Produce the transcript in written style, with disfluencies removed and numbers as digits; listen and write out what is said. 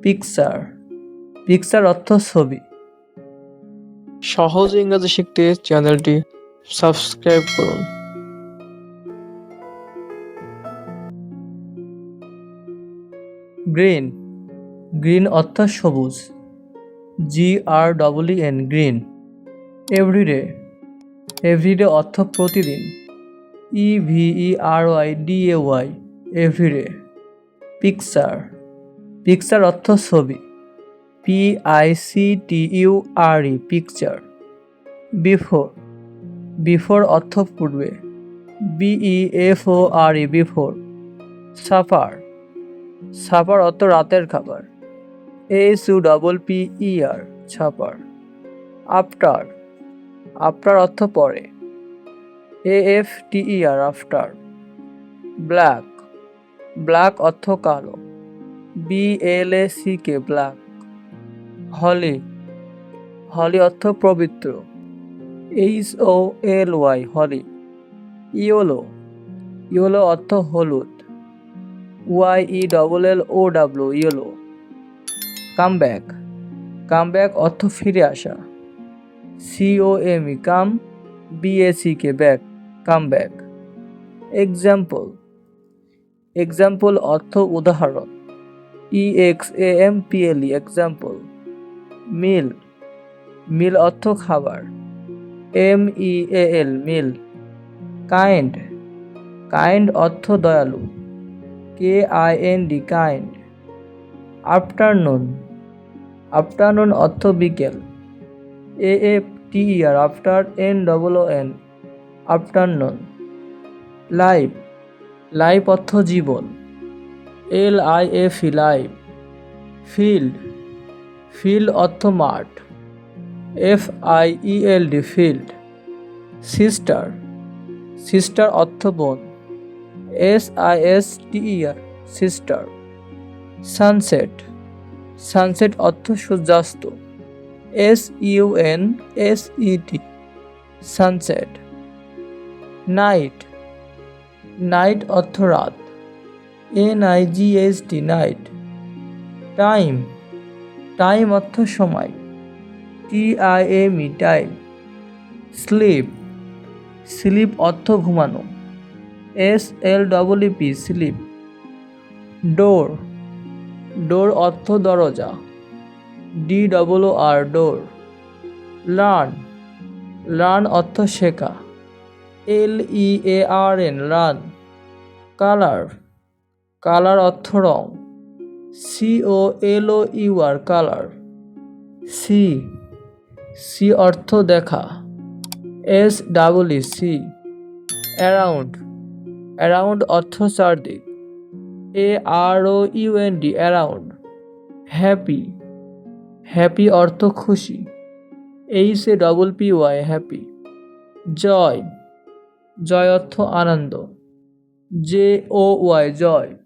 Picture, picture অর্থ ছবি। সহজ ইংরেজি শিখতে চ্যানেলটি সাবস্ক্রাইব করুন। গ্রিন, গ্রিন অর্থ সবুজ। GREEN, green. এভরিডে, এভরিডে অর্থ প্রতিদিন। EVERYDAY, everyday. পিকচার, পিকচার অর্থ ছবি। PICTURE, picture. বিফোর, বিফোর অর্থ পূর্বে। BEFORE, before. সাফার, সাফার অর্থ রাতের খাবার। ASUPPER, ছাপার। আফটার, আফটার অর্থ পরে। AFTER, after. ব্ল্যাক, ব্ল্যাক অর্থ কালো। BLACK, black. হলি, হলি অর্থ পবিত্র। HOLY, হলি। ইয়োলো, ইয়োলো অর্থ হলুদ। YELLOW, yellow. কামব্যাক, কামব্যাক অর্থ ফিরে আসা। COME, কাম। BACK, back, comeback. Example, example অর্থ উদাহরণ। EXAMPLE, example. মিল, মিল অর্থ খাবার। MEAL, মিল। কাইন্ড, কাইন্ড অর্থ দয়ালু। KIND, kind. আফটারনুন, আফটারনুন অর্থ বিকেল। AFTER, after. NOON, afternoon. Life, life অর্থ জীবন। LIFE, life. ফিল্ড, ফিল্ড অর্থ মাঠ। FIELD, field. সিস্টার, সিস্টার অর্থ বোন। SISTER, sister. সানসেট, সানসেট অর্থ সূর্যাস্ত। SUNSET, sunset. নাইট, নাইট অর্থ রাত। NIGHT, night. টাইম, টাইম অর্থ সময়। TIME, time. স্লিপ, স্লিপ অর্থ ঘুমানো। SLEEP, slip. ডোর, ডোর অর্থ দরজা। DOOR, ডোর। লার্ন, লার্ন অর্থ শেখা। LEARN, learn. কালার, কালার অর্থ রং। COLOUR, colour. সি, সি অর্থ দেখা। SEE, অ্যারাউন্ড, অ্যারাউন্ড অর্থ চারদিক। AROUND, around. হ্যাপি, হ্যাপি অর্থ খুশি। HAPPY, happy. জয়, জয় অর্থ আনন্দ। JOY, জয়।